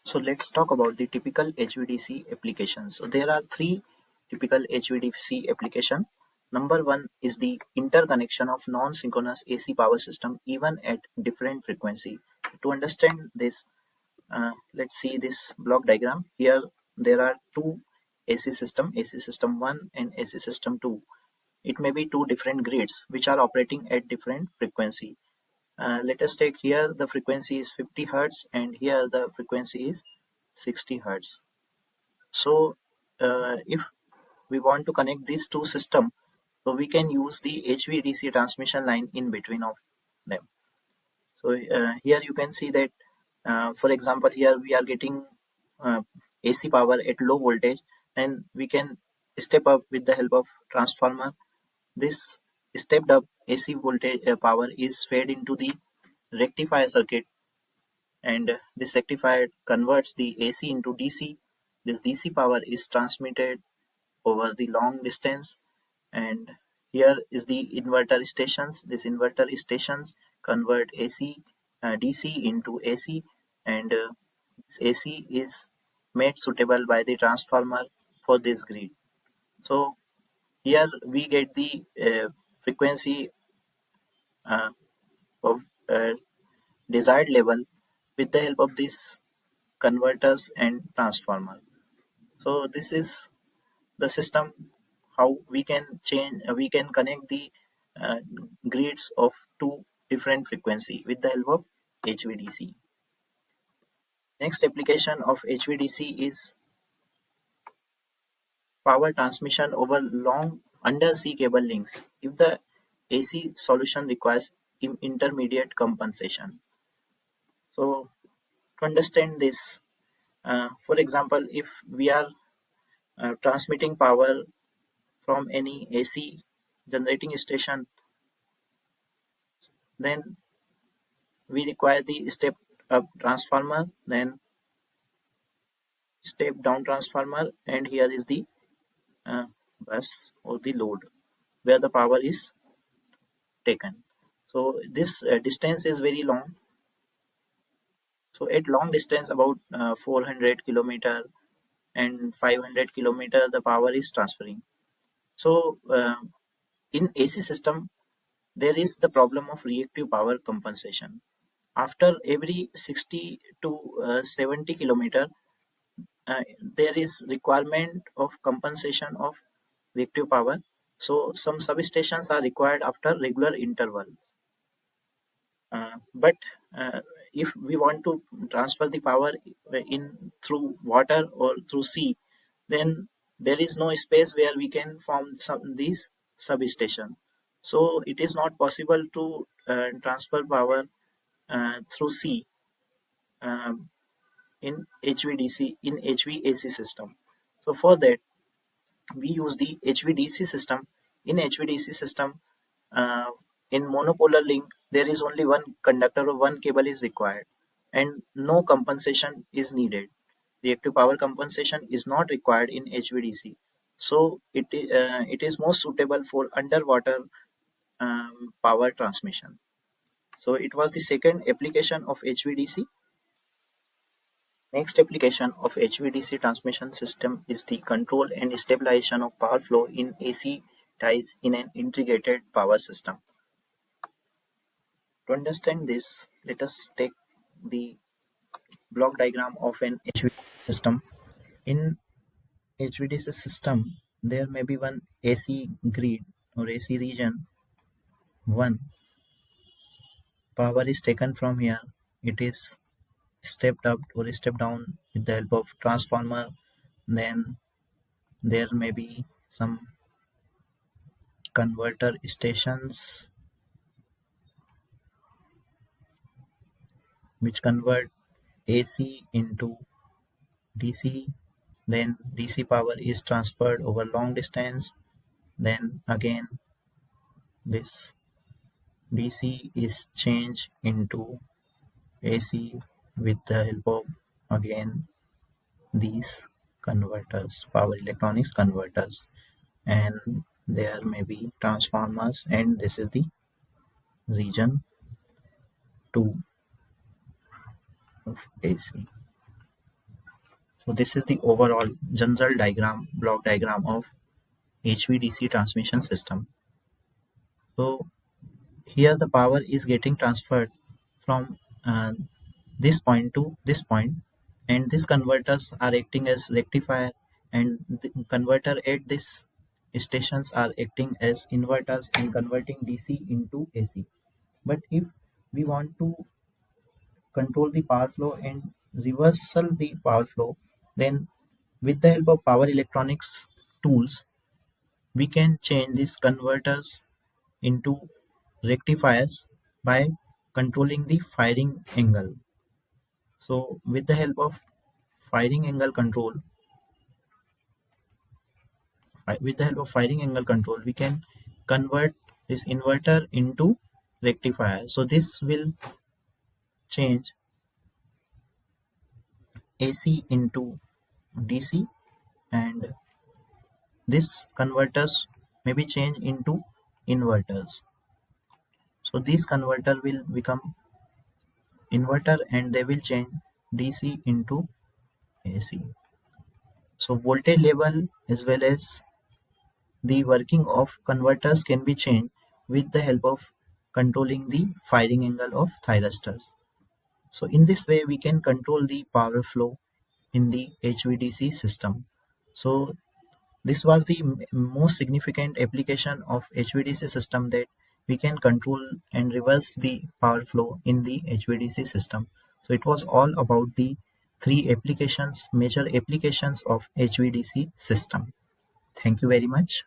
So let's talk about the typical HVDC applications. So there are three typical HVDC application. Number one is the interconnection of non-synchronous AC power system even at different frequency. To understand this, let's see this block diagram. Here there are two AC system 1 and AC system 2. It may be two different grids which are operating at different frequency. Let us take here the frequency is 50 hertz and here the frequency is 60 hertz. So if we want to connect these two systems, so we can use the HVDC transmission line in between of them. So here you can see that, for example, here we are getting AC power at low voltage, and we can step up with the help of transformer. This stepped up AC voltage power is fed into the rectifier circuit, and this rectifier converts the AC into DC. This DC power is transmitted over the long distance, and here is the inverter stations. These inverter stations convert DC into AC, and this AC is made suitable by the transformer for this grid. So here we get the frequency uh, of desired level with the help of these converters and transformer. So this is the system how we can we can connect the uh, grids of two different frequency with the help of HVDC. Next application of HVDC is power transmission over long undersea cable links if the AC solution requires intermediate compensation. So to understand this, for example, if we are transmitting power from any AC generating station, then we require the step up transformer, then step down transformer, and here is the uh, bus or the load where the power is taken. So this distance is very long. So at long distance, about 400 kilometer and 500 kilometer, the power is transferring. So in AC system, there is the problem of reactive power compensation. After every 60 to 70 kilometer, there is requirement of compensation of reactive power. So some substations are required after regular intervals. But if we want to transfer the power in through water or through sea, then there is no space where we can form some these substation. So it is not possible to transfer power through sea um, in HVDC in HVAC system. So for that we use the HVDC system. In HVDC system, uh, in monopolar link, there is only one conductor or one cable is required, and no compensation is needed. Reactive power compensation is not required in HVDC, so it is most suitable for underwater power transmission. So it was the second application of HVDC. Next application of HVDC transmission system is the control and stabilization of power flow in AC ties in an integrated power system. To understand this, let us take the block diagram of an HVDC system. In HVDC system, there may be one AC grid or AC region. One power is taken from here. It is stepped up or stepped down with the help of transformer. Then there may be some converter stations which convert AC into DC. Then DC power is transferred over long distance. Then again this DC is changed into AC with the help of again these converters, power electronics converters, and there may be transformers, and this is the region 2 of AC. So this is the overall general diagram, block diagram of HVDC transmission system. So here the power is getting transferred from this point to this point, and these converters are acting as rectifier, and the converter at this stations are acting as inverters and converting DC into AC. But if we want to control the power flow and reversal the power flow, then with the help of power electronics tools, we can change these converters into rectifiers by controlling the firing angle. So with the help of firing angle control, we can convert this inverter into rectifier. So this will change AC into DC, and this converters may be changed into inverters. So this converter will become inverter and they will change DC into AC. So voltage level as well as the working of converters can be changed with the help of controlling the firing angle of thyristors. So in this way we can control the power flow in the HVDC system. So this was the most significant application of HVDC system, that we can control and reverse the power flow in the HVDC system. So it was all about the three applications, major applications of HVDC system. Thank you very much.